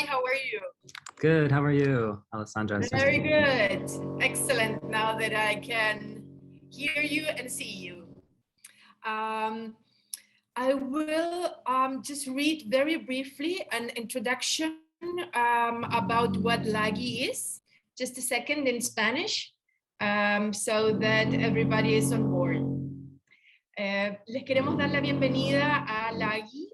Hi, how are you? Good, how are you, Alessandra? Very good. Excellent, now that I can hear you and see you. I will just read very briefly an introduction about what LAGI is. Just a second in Spanish, so that everybody is on board. Les queremos dar la bienvenida a LAGI.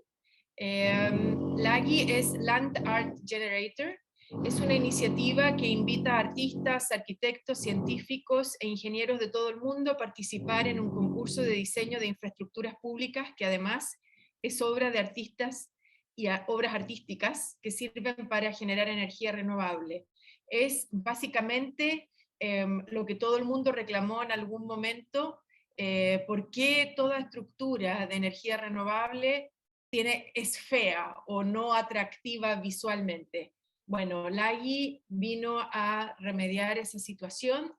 LAGI es Land Art Generator. Es una iniciativa que invita a artistas, arquitectos, científicos e ingenieros de todo el mundo a participar en un concurso de diseño de infraestructuras públicas que además es obra de artistas y obras artísticas que sirven para generar energía renovable. Es básicamente lo que todo el mundo reclamó en algún momento, por qué toda estructura de energía renovable es fea o no atractiva visualmente. Bueno, LAGI vino a remediar esa situación.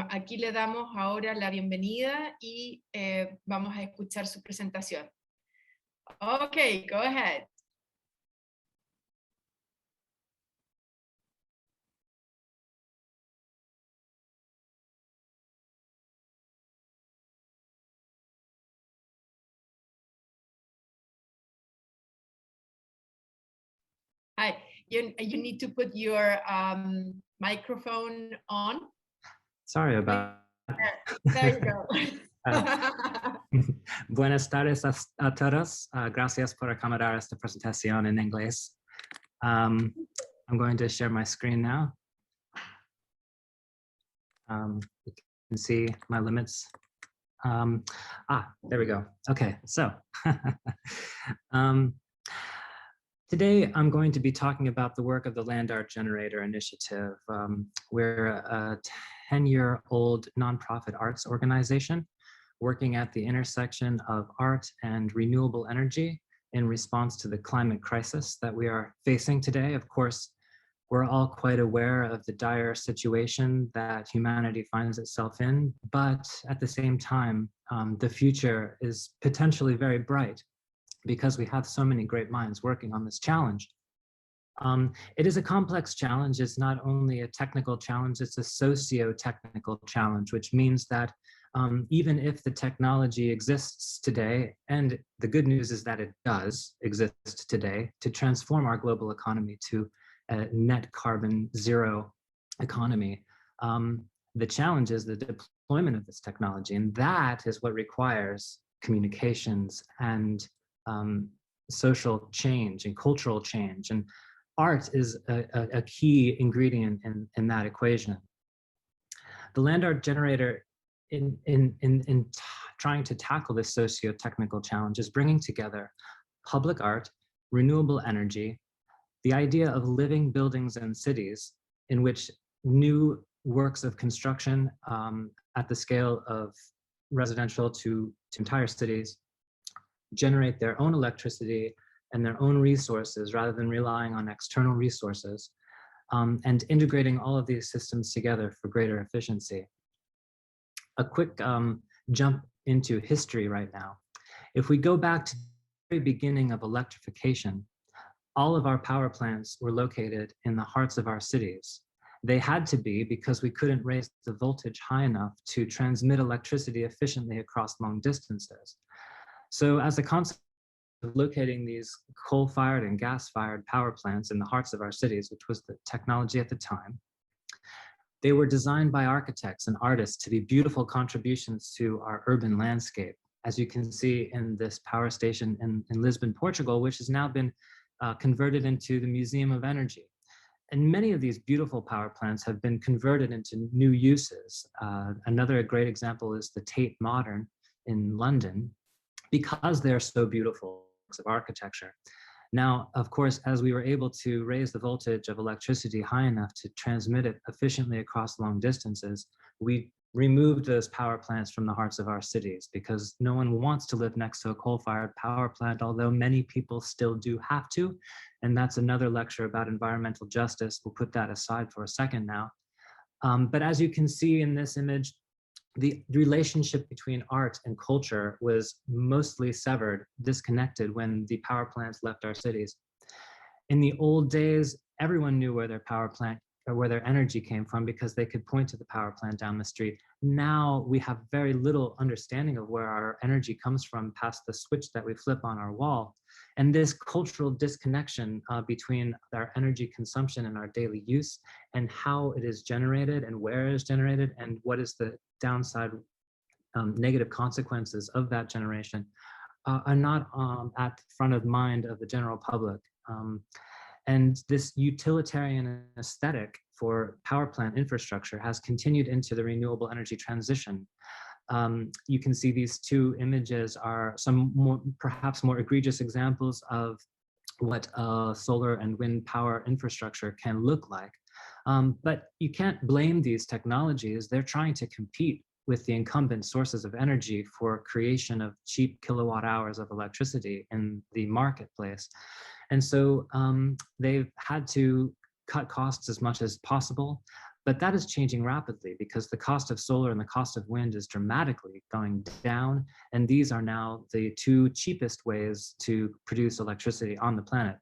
Aquí le damos ahora la bienvenida y vamos a escuchar su presentación. Okay, go ahead. Hi, you need to put your microphone on. Sorry about that. There you go. Buenas tardes a todos. Gracias por acomodar esta presentación en inglés. I'm going to share my screen now. You can see my limits. There we go. Okay, so today I'm going to be talking about the work of the Land Art Generator Initiative. We're a 10-year-old nonprofit arts organization working at the intersection of art and renewable energy in response to the climate crisis that we are facing today. Of course, we're all quite aware of the dire situation that humanity finds itself in, but at the same time, the future is potentially very bright because we have so many great minds working on this challenge. It is a complex challenge. It's not only a technical challenge, it's a socio-technical challenge, which means that even if the technology exists today, and the good news is that it does exist today, to transform our global economy to a net carbon zero economy, the challenge is the deployment of this technology, and that is what requires communications and social change and cultural change. And art is a key ingredient in that equation. The Land Art Generator, in trying to tackle this socio-technical challenge, is bringing together public art, renewable energy, the idea of living buildings and cities in which new works of construction at the scale of residential to entire cities generate their own electricity and their own resources rather than relying on external resources, and integrating all of these systems together for greater efficiency. A quick jump into history right now. If we go back to the very beginning of electrification, all of our power plants were located in the hearts of our cities. They had to be because we couldn't raise the voltage high enough to transmit electricity efficiently across long distances. So as a consequence of locating these coal-fired and gas-fired power plants in the hearts of our cities, which was the technology at the time, they were designed by architects and artists to be beautiful contributions to our urban landscape. As you can see in this power station in Lisbon, Portugal, which has now been converted into the Museum of Energy. And many of these beautiful power plants have been converted into new uses. Another great example is the Tate Modern in London, because they're so beautiful works of architecture. Now, of course, as we were able to raise the voltage of electricity high enough to transmit it efficiently across long distances, we removed those power plants from the hearts of our cities because no one wants to live next to a coal-fired power plant, although many people still do have to. And that's another lecture about environmental justice. We'll put that aside for a second now. But as you can see in this image, the relationship between art and culture was mostly severed, disconnected when the power plants left our cities. In the old days, everyone knew where their power plant or where their energy came from because they could point to the power plant down the street. Now we have very little understanding of where our energy comes from past the switch that we flip on our wall. And this cultural disconnection between our energy consumption and our daily use and how it is generated and where it is generated and what is the downside negative consequences of that generation are not at the front of mind of the general public. And this utilitarian aesthetic for power plant infrastructure has continued into the renewable energy transition. You can see these two images are some more, perhaps more egregious examples of what solar and wind power infrastructure can look like. But you can't blame these technologies. They're trying to compete with the incumbent sources of energy for creation of cheap kilowatt hours of electricity in the marketplace. And so they've had to cut costs as much as possible, but that is changing rapidly because the cost of solar and the cost of wind is dramatically going down. And these are now the two cheapest ways to produce electricity on the planet.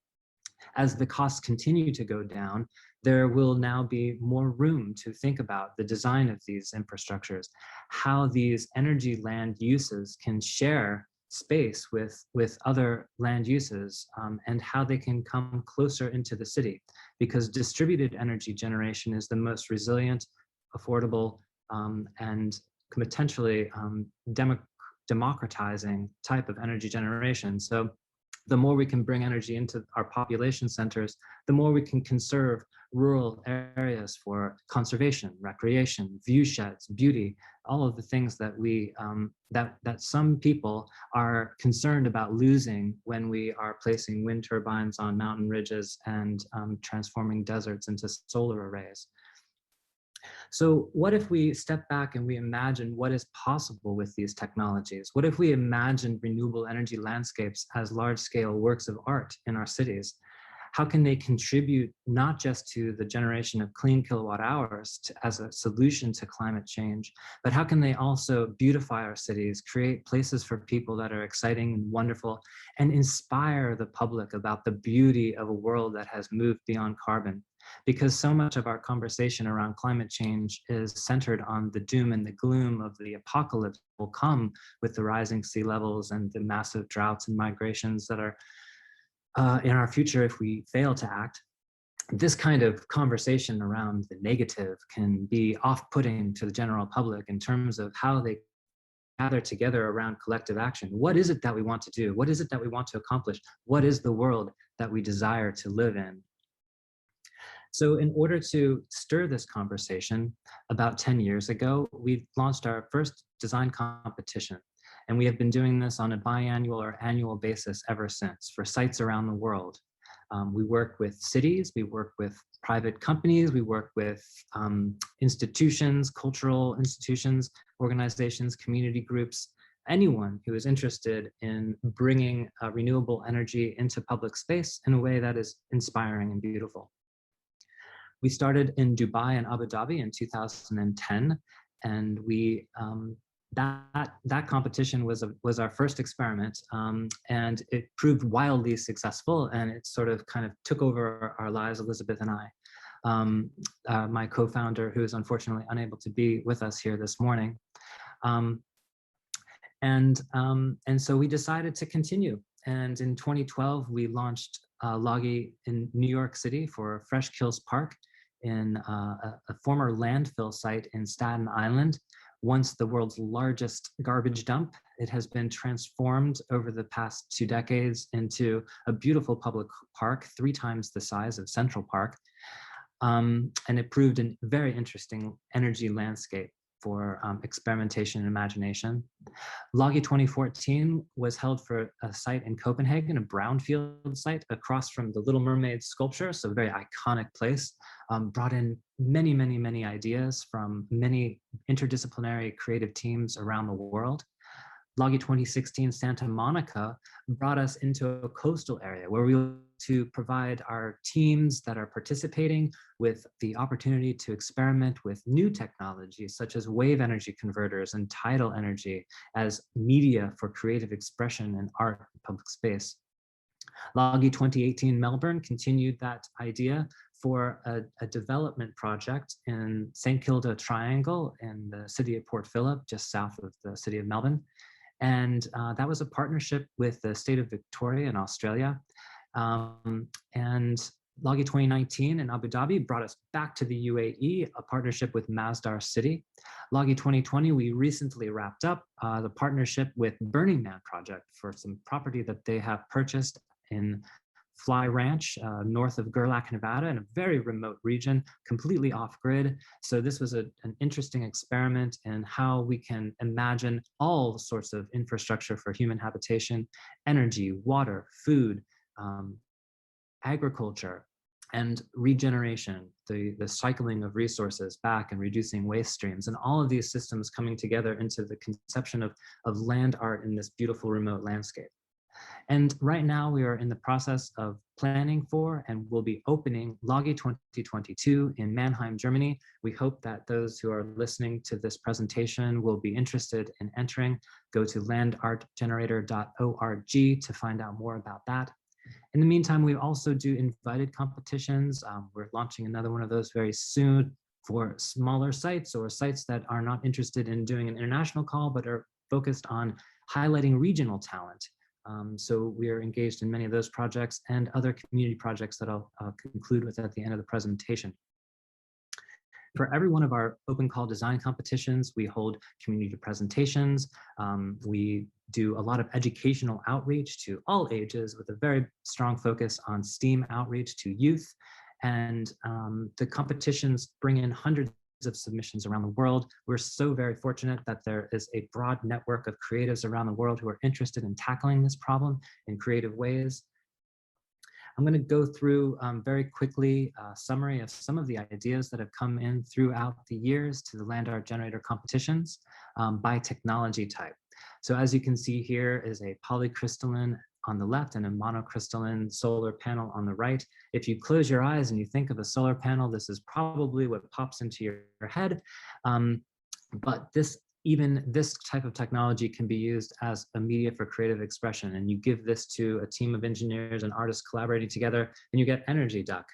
As the costs continue to go down, there will now be more room to think about the design of these infrastructures, how these energy land uses can share space with other land uses, and how they can come closer into the city, because distributed energy generation is the most resilient, affordable, and potentially democratizing type of energy generation. So the more we can bring energy into our population centers, the more we can conserve rural areas for conservation, recreation, view sheds, beauty, all of the things that we that some people are concerned about losing when we are placing wind turbines on mountain ridges and transforming deserts into solar arrays. So what if we step back and we imagine what is possible with these technologies? What if we imagine renewable energy landscapes as large-scale works of art in our cities? How can they contribute not just to the generation of clean kilowatt hours as a solution to climate change, but how can they also beautify our cities, create places for people that are exciting and wonderful, and inspire the public about the beauty of a world that has moved beyond carbon? Because so much of our conversation around climate change is centered on the doom and the gloom of the apocalypse that will come with the rising sea levels and the massive droughts and migrations that are in our future if we fail to act. This kind of conversation around the negative can be off-putting to the general public in terms of how they gather together around collective action. What is it that we want to do? What is it that we want to accomplish? What is the world that we desire to live in? So in order to stir this conversation, about 10 years ago, we launched our first design competition. And we have been doing this on a biannual or annual basis ever since for sites around the world. We work with cities, we work with private companies, we work with institutions, cultural institutions, organizations, community groups, anyone who is interested in bringing renewable energy into public space in a way that is inspiring and beautiful. We started in Dubai and Abu Dhabi in 2010, and we that competition was our first experiment, and it proved wildly successful, and it sort of kind of took over our lives, Elizabeth and I, my co-founder, who is unfortunately unable to be with us here this morning. And so we decided to continue. And in 2012, we launched Logi in New York City for Fresh Kills Park in a former landfill site in Staten Island. Once the world's largest garbage dump, it has been transformed over the past 2 decades into a beautiful public park, 3 times the size of Central Park. And it proved a very interesting energy landscape for experimentation and imagination. Logi 2014 was held for a site in Copenhagen, a brownfield site across from the Little Mermaid sculpture, so a very iconic place. Brought in many, many, many ideas from many interdisciplinary creative teams around the world. Logi 2016 Santa Monica brought us into a coastal area where we were to provide our teams that are participating with the opportunity to experiment with new technologies such as wave energy converters and tidal energy as media for creative expression and art in public space. Logi 2018 Melbourne continued that idea for a development project in St. Kilda Triangle in the city of Port Phillip, just south of the city of Melbourne. And that was a partnership with the state of Victoria in Australia. And Logi 2019 in Abu Dhabi brought us back to the UAE, a partnership with Masdar City. Logi 2020, we recently wrapped up the partnership with Burning Man Project for some property that they have purchased in Fly Ranch, north of Gerlach, Nevada, in a very remote region, completely off-grid. So this was an interesting experiment in how we can imagine all sorts of infrastructure for human habitation, energy, water, food, agriculture, and regeneration, the cycling of resources back and reducing waste streams, and all of these systems coming together into the conception of land art in this beautiful remote landscape. And right now we are in the process of planning for and will be opening Logi 2022 in Mannheim, Germany. We hope that those who are listening to this presentation will be interested in entering. Go to landartgenerator.org to find out more about that. In the meantime, we also do invited competitions. We're launching another one of those very soon for smaller sites or sites that are not interested in doing an international call, but are focused on highlighting regional talent. So we are engaged in many of those projects and other community projects that I'll conclude with at the end of the presentation. For every one of our open call design competitions, we hold community presentations. We do a lot of educational outreach to all ages with a very strong focus on STEAM outreach to youth. And the competitions bring in hundreds of submissions around the world. We're so very fortunate that there is a broad network of creatives around the world who are interested in tackling this problem in creative ways. I'm going to go through very quickly a summary of some of the ideas that have come in throughout the years to the land art generator competitions by technology type. So as you can see here is a polycrystalline on the left and a monocrystalline solar panel on the right. If you close your eyes and you think of a solar panel, this is probably what pops into your head. But even this type of technology can be used as a media for creative expression. And you give this to a team of engineers and artists collaborating together, and you get Energy Duck,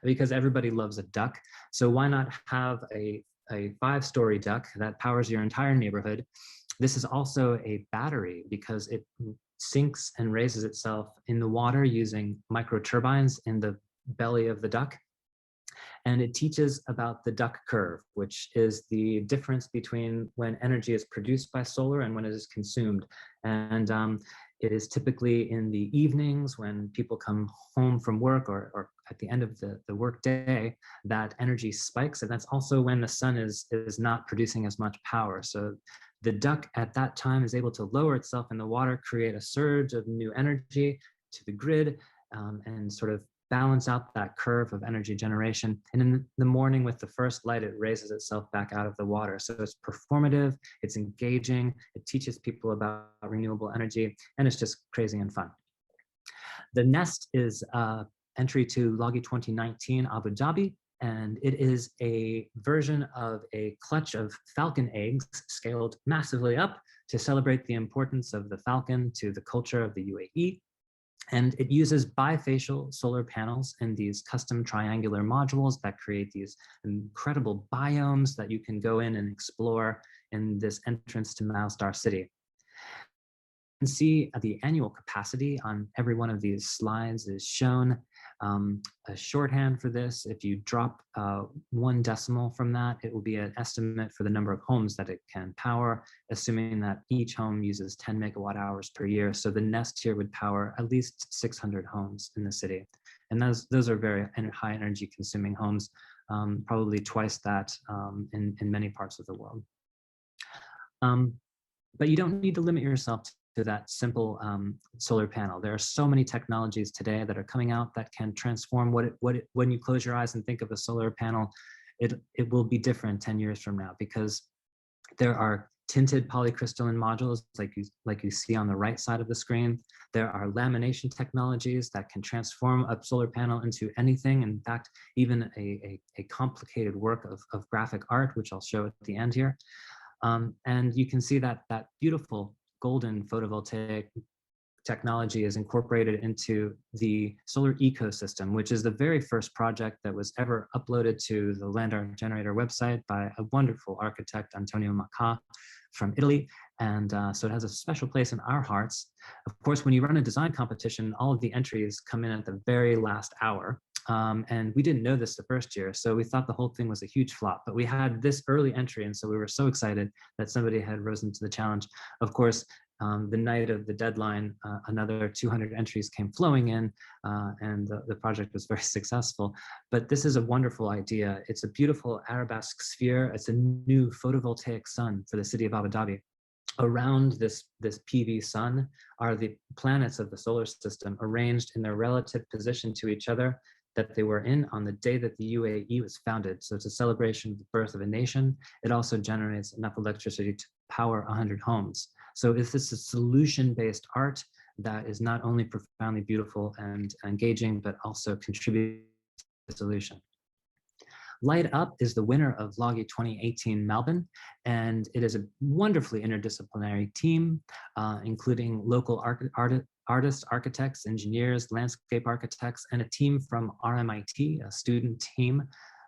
because everybody loves a duck. So why not have a 5-story duck that powers your entire neighborhood? This is also a battery because it sinks and raises itself in the water using micro turbines in the belly of the duck. And it teaches about the duck curve, which is the difference between when energy is produced by solar and when it is consumed. And it is typically in the evenings when people come home from work or at the end of the work day that energy spikes. And that's also when the sun is not producing as much power. So the duck at that time is able to lower itself in the water, create a surge of new energy to the grid, and sort of balance out that curve of energy generation. And in the morning with the first light, it raises itself back out of the water. So it's performative, it's engaging, it teaches people about renewable energy, and it's just crazy and fun. The Nest is entry to Logi 2019 Abu Dhabi, and it is a version of a clutch of falcon eggs scaled massively up to celebrate the importance of the falcon to the culture of the UAE. And it uses bifacial solar panels and these custom triangular modules that create these incredible biomes that you can go in and explore in this entrance to Masdar City. You can see the annual capacity on every one of these slides is shown. A shorthand for this, if you drop 1 decimal from that, it will be an estimate for the number of homes that it can power, assuming that each home uses 10 megawatt hours per year. So the Nest here would power at least 600 homes in the city. And those are very high energy consuming homes, probably twice that in many parts of the world. But you don't need to limit yourself to that simple solar panel. There are so many technologies today that are coming out that can transform when you close your eyes and think of a solar panel, it will be different 10 years from now, because there are tinted polycrystalline modules like you see on the right side of the screen. There are lamination technologies that can transform a solar panel into anything. In fact, even a complicated work of graphic art, which I'll show at the end here. And you can see that beautiful golden photovoltaic technology is incorporated into the solar ecosystem, which is the very first project that was ever uploaded to the Land Art Generator website by a wonderful architect, Antonio Macca from Italy. And so it has a special place in our hearts. Of course, when you run a design competition, all of the entries come in at the very last hour. And we didn't know this the first year, so we thought the whole thing was a huge flop. But we had this early entry, and so we were so excited that somebody had risen to the challenge. Of course, the night of the deadline, another 200 entries came flowing in, and the project was very successful. But this is a wonderful idea. It's a beautiful arabesque sphere. It's a new photovoltaic sun for the city of Abu Dhabi. Around this PV sun are the planets of the solar system arranged in their relative position to each other that they were in on the day that the UAE was founded. So it's a celebration of the birth of a nation. It also generates enough electricity to power 100 homes. So this is a solution-based art that is not only profoundly beautiful and engaging, but also contributes to the solution. Light Up is the winner of LOGI 2018 Melbourne, and it is a wonderfully interdisciplinary team, including local artists, architects, engineers, landscape architects, and a team from RMIT, a student team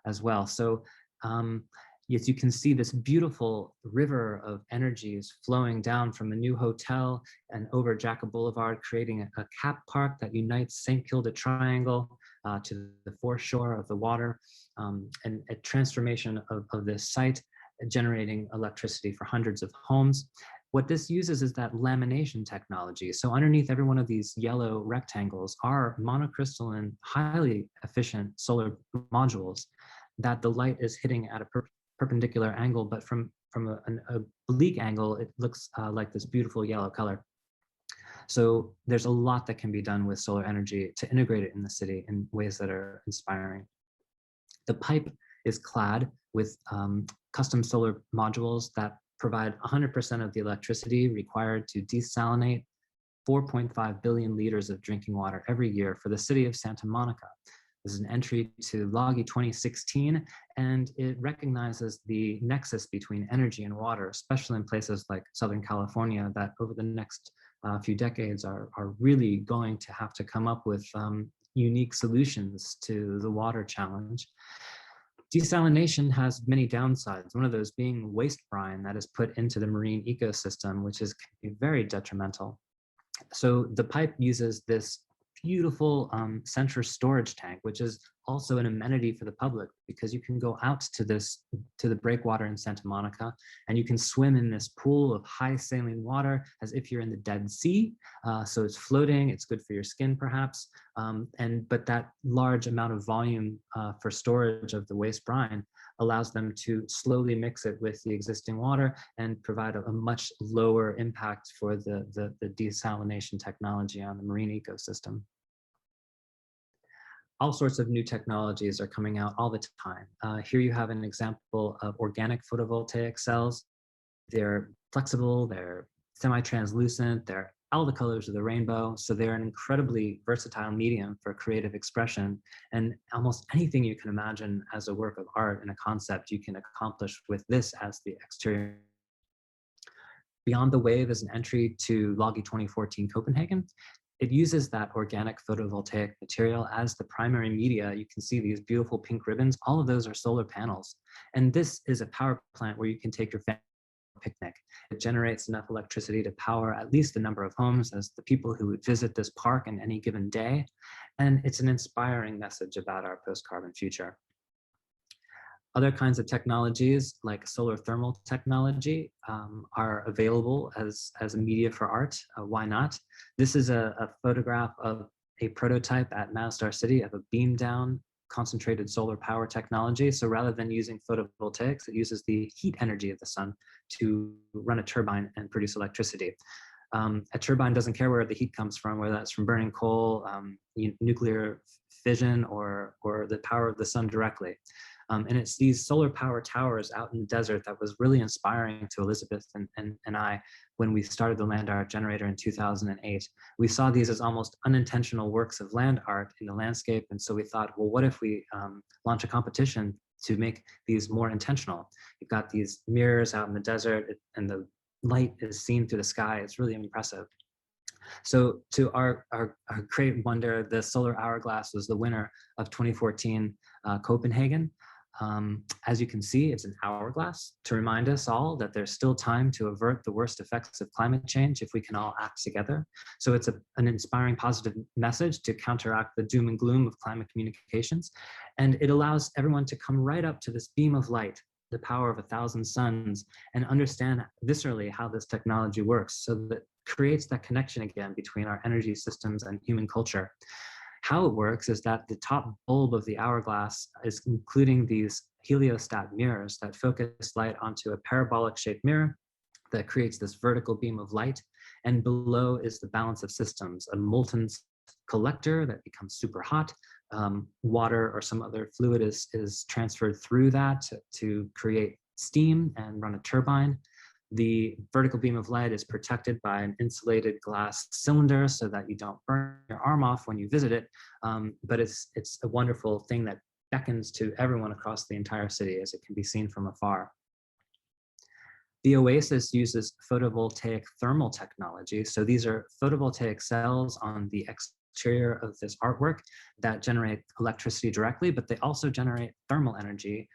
as well. So as you can see, this beautiful river of energy is flowing down from a new hotel and over Jacob Boulevard, creating a cap park that unites St. Kilda Triangle to the foreshore of the water, and a transformation of this site, generating electricity for hundreds of homes. What this uses is that lamination technology. So underneath every one of these yellow rectangles are monocrystalline, highly efficient solar modules that the light is hitting at a perpendicular angle, but from an oblique angle, it looks like this beautiful yellow color. So there's a lot that can be done with solar energy to integrate it in the city in ways that are inspiring. The pipe is clad with custom solar modules that provide 100% of the electricity required to desalinate 4.5 billion liters of drinking water every year for the city of Santa Monica. This is an entry to LOGI 2016, and it recognizes the nexus between energy and water, especially in places like Southern California that over the next few decades are really going to have to come up with unique solutions to the water challenge. Desalination has many downsides, one of those being waste brine that is put into the marine ecosystem, which can be very detrimental. So the pipe uses this beautiful center storage tank, which is also an amenity for the public, because you can go out to the breakwater in Santa Monica and you can swim in this pool of high saline water as if you're in the Dead Sea. So it's floating, it's good for your skin perhaps, but that large amount of volume for storage of the waste brine allows them to slowly mix it with the existing water and provide a much lower impact for the desalination technology on the marine ecosystem. All sorts of new technologies are coming out all the time. Here you have an example of organic photovoltaic cells. They're flexible, they're semi-translucent, they're all the colors of the rainbow. So they're an incredibly versatile medium for creative expression. And almost anything you can imagine as a work of art and a concept, you can accomplish with this as the exterior. Beyond the Wave is an entry to LOGI 2014 Copenhagen. It uses that organic photovoltaic material as the primary media. You can see these beautiful pink ribbons. All of those are solar panels. And this is a power plant where you can take your family for a picnic. It generates enough electricity to power at least the number of homes as the people who would visit this park in any given day. And it's an inspiring message about our post-carbon future. Other kinds of technologies like solar thermal technology are available as a media for art. Why not? This is a photograph of a prototype at Masdar City of a beam down concentrated solar power technology. So rather than using photovoltaics, it uses the heat energy of the sun to run a turbine and produce electricity. A turbine doesn't care where the heat comes from, whether that's from burning coal, nuclear fission, or the power of the sun directly. And it's these solar power towers out in the desert that was really inspiring to Elizabeth and I when we started the Land Art Generator in 2008. We saw these as almost unintentional works of land art in the landscape. And so we thought, well, what if we launch a competition to make these more intentional? You've got these mirrors out in the desert and the light is seen through the sky. It's really impressive. So to our great wonder, the solar hourglass was the winner of 2014 Copenhagen. As you can see, it's an hourglass to remind us all that there's still time to avert the worst effects of climate change if we can all act together. So it's an inspiring positive message to counteract the doom and gloom of climate communications. And it allows everyone to come right up to this beam of light, the power of 1,000 suns, and understand viscerally how this technology works, so that creates that connection again between our energy systems and human culture. How it works is that the top bulb of the hourglass is including these heliostat mirrors that focus light onto a parabolic shaped mirror that creates this vertical beam of light. And below is the balance of systems, a molten collector that becomes super hot. Water or some other fluid is transferred through that to create steam and run a turbine. The vertical beam of light is protected by an insulated glass cylinder so that you don't burn your arm off when you visit it. But it's a wonderful thing that beckons to everyone across the entire city as it can be seen from afar. The Oasis uses photovoltaic thermal technology. So these are photovoltaic cells on the exterior of this artwork that generate electricity directly, but they also generate thermal energy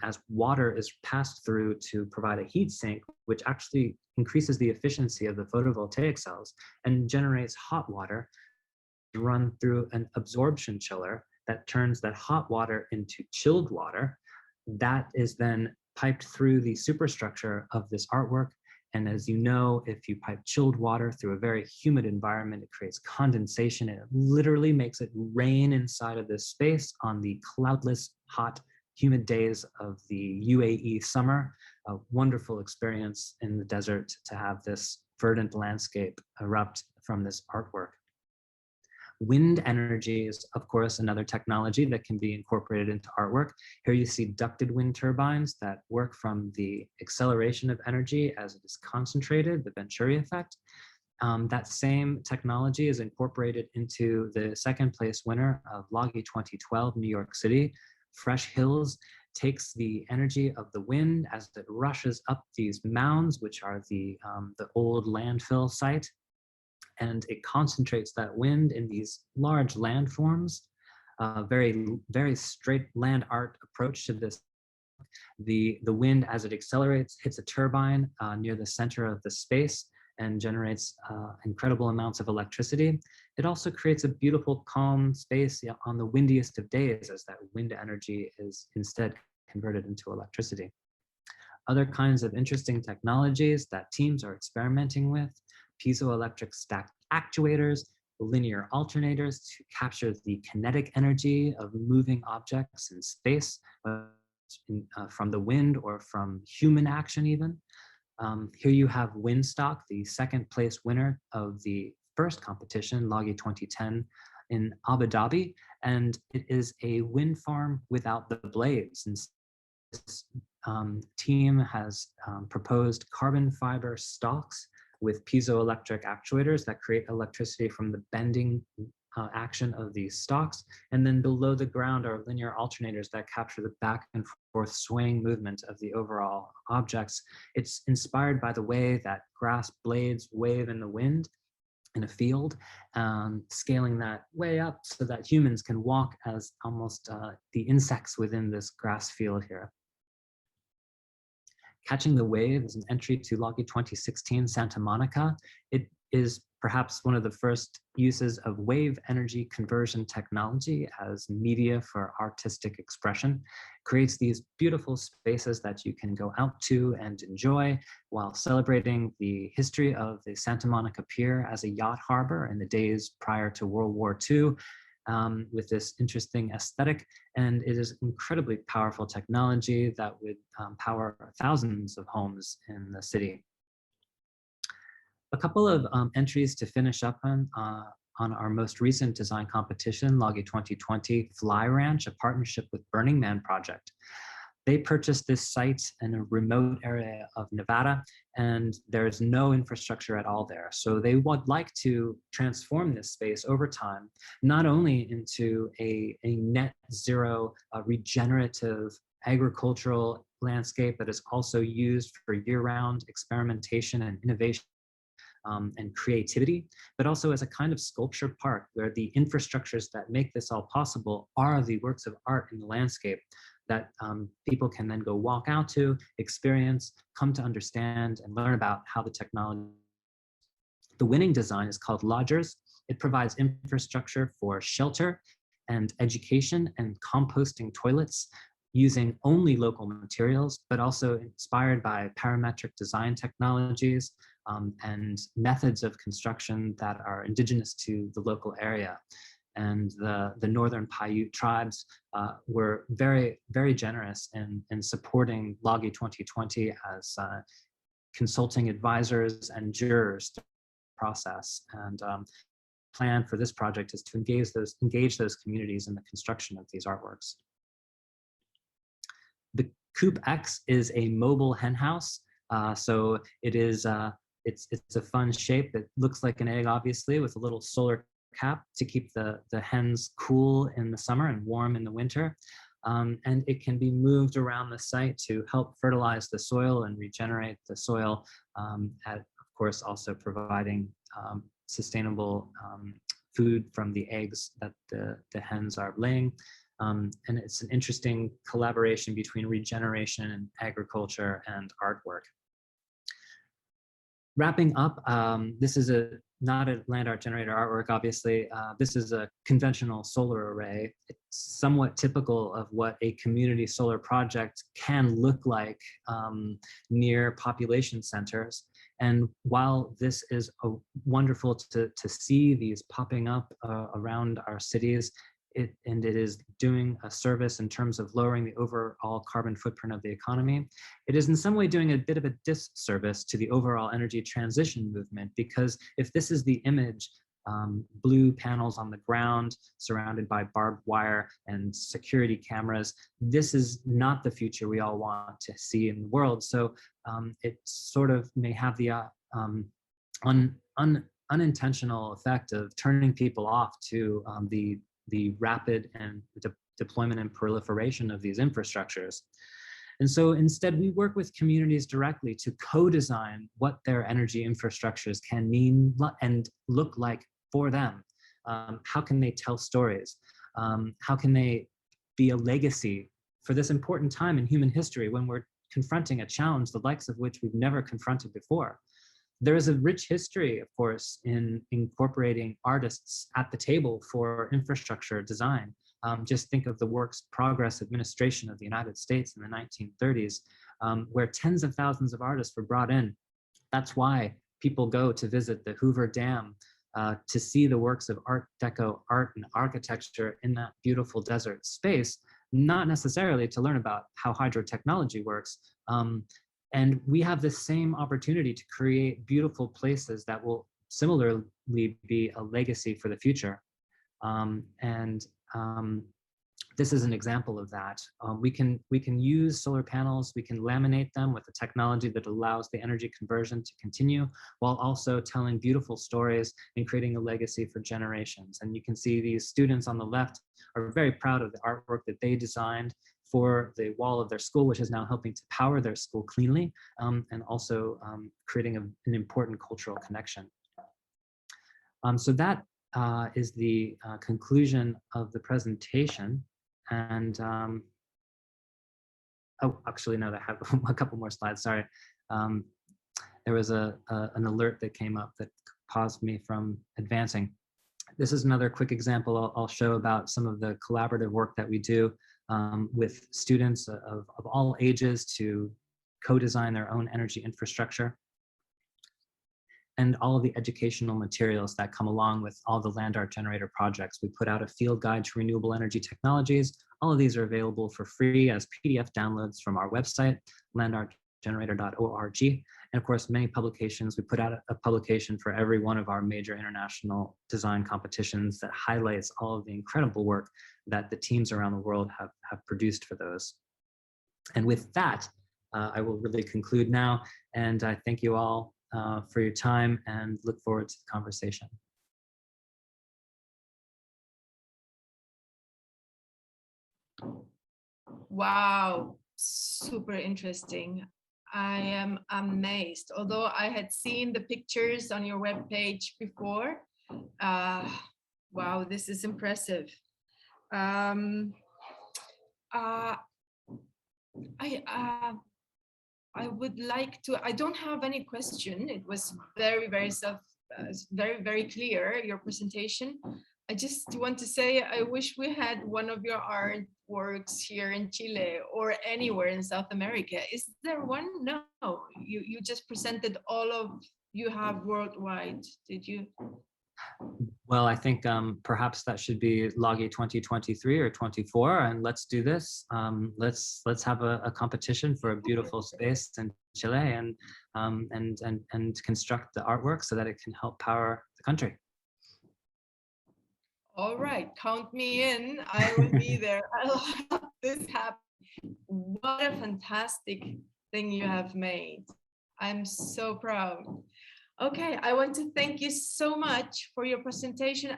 as water is passed through to provide a heat sink, which actually increases the efficiency of the photovoltaic cells and generates hot water run through an absorption chiller that turns that hot water into chilled water. That is then piped through the superstructure of this artwork. And as you know, if you pipe chilled water through a very humid environment, it creates condensation and it literally makes it rain inside of this space on the cloudless, hot, humid days of the UAE summer. A wonderful experience in the desert to have this verdant landscape erupt from this artwork. Wind energy is, of course, another technology that can be incorporated into artwork. Here you see ducted wind turbines that work from the acceleration of energy as it is concentrated, the Venturi effect. That same technology is incorporated into the second place winner of Logie 2012, New York City. Fresh Hills takes the energy of the wind as it rushes up these mounds, which are the old landfill site, and it concentrates that wind in these large landforms. Very straight land art approach to this. The wind, as it accelerates, hits a turbine near the center of the space and generates incredible amounts of electricity. It also creates a beautiful, calm space on the windiest of days as that wind energy is instead converted into electricity. Other kinds of interesting technologies that teams are experimenting with: piezoelectric stacked actuators, linear alternators to capture the kinetic energy of moving objects in space from the wind or from human action even. Here you have Windstock, the second place winner of the first competition, Logie 2010 in Abu Dhabi, and it is a wind farm without the blades. And this team has proposed carbon fiber stalks with piezoelectric actuators that create electricity from the bending action of these stalks. And then below the ground are linear alternators that capture the back and forth swaying movement of the overall objects. It's inspired by the way that grass blades wave in the wind in a field, scaling that way up so that humans can walk as almost the insects within this grass field here. Catching the Wave is an entry to Logie 2016 Santa Monica. It is perhaps one of the first uses of wave energy conversion technology as media for artistic expression. Creates these beautiful spaces that you can go out to and enjoy while celebrating the history of the Santa Monica Pier as a yacht harbor in the days prior to World War II. With this interesting aesthetic, and it is incredibly powerful technology that would power thousands of homes in the city. A couple of entries to finish up on our most recent design competition, Logie 2020 Fly Ranch, a partnership with Burning Man Project. They purchased this site in a remote area of Nevada, and there's no infrastructure at all there. So they would like to transform this space over time, not only into a net zero regenerative agricultural landscape that is also used for year-round experimentation and innovation, and creativity, but also as a kind of sculpture park where the infrastructures that make this all possible are the works of art in the landscape that people can then go walk out to, experience, come to understand, and learn about how the technology. The winning design is called Lodgers. It provides infrastructure for shelter and education and composting toilets using only local materials, but also inspired by parametric design technologies and methods of construction that are indigenous to the local area. And the Northern Paiute tribes were very, very generous in supporting Logi 2020 as consulting advisors and jurors through the process. And plan for this project is to engage those communities in the construction of these artworks. The Coop X is a mobile hen house. So it is it's a fun shape. It looks like an egg, obviously, with a little solar cap to keep the hens cool in the summer and warm in the winter. And it can be moved around the site to help fertilize the soil and regenerate the soil, of course, also providing sustainable food from the eggs that the hens are laying. And it's an interesting collaboration between regeneration and agriculture and artwork. Wrapping up, this is not a land art generator artwork, obviously. This is a conventional solar array. It's somewhat typical of what a community solar project can look like near population centers. And while this is wonderful to see these popping up around our cities, it is doing a service in terms of lowering the overall carbon footprint of the economy, it is in some way doing a bit of a disservice to the overall energy transition movement, because if this is the image, blue panels on the ground surrounded by barbed wire and security cameras, this is not the future we all want to see in the world. So it sort of may have the unintentional effect of turning people off to the rapid and deployment and proliferation of these infrastructures. And so instead, we work with communities directly to co-design what their energy infrastructures can mean and look like for them. How can they tell stories? How can they be a legacy for this important time in human history when we're confronting a challenge the likes of which we've never confronted before? There is a rich history, of course, in incorporating artists at the table for infrastructure design. Just think of the Works Progress Administration of the United States in the 1930s, where tens of thousands of artists were brought in. That's why people go to visit the Hoover Dam to see the works of Art Deco art and architecture in that beautiful desert space, not necessarily to learn about how hydrotechnology works. And we have the same opportunity to create beautiful places that will similarly be a legacy for the future. This is an example of that. We can use solar panels, we can laminate them with a technology that allows the energy conversion to continue, while also telling beautiful stories and creating a legacy for generations. And you can see these students on the left are very proud of the artwork that they designed for the wall of their school, which is now helping to power their school cleanly, and also creating an important cultural connection. So that is the conclusion of the presentation. And oh, actually, no, I have a couple more slides, sorry. There was an alert that came up that paused me from advancing. This is another quick example I'll show about some of the collaborative work that we do with students of all ages to co-design their own energy infrastructure, and all of the educational materials that come along with all the land art generator projects. We put out a field guide to renewable energy technologies. All of these are available for free as PDF downloads from our website, landartgenerator.org. And of course, many publications. We put out a publication for every one of our major international design competitions that highlights all of the incredible work that the teams around the world have produced for those. And with that, I will really conclude now. And I thank you all for your time and look forward to the conversation. Wow, super interesting. I am amazed. Although I had seen the pictures on your webpage before, wow, this is impressive. Uh, I would like to. I don't have any question. It was very, very clear, your presentation. I just want to say I wish we had one of your artworks here in Chile or anywhere in South America. Is there one? No, you just presented all of you have worldwide. Did you? Well, I think perhaps that should be Logi 2023 or 24, and let's do this. Let's have a competition for a beautiful space in Chile and construct the artwork so that it can help power the country. All right, count me in. I will be there. I'll have this happen. What a fantastic thing you have made. I'm so proud. Okay, I want to thank you so much for your presentation.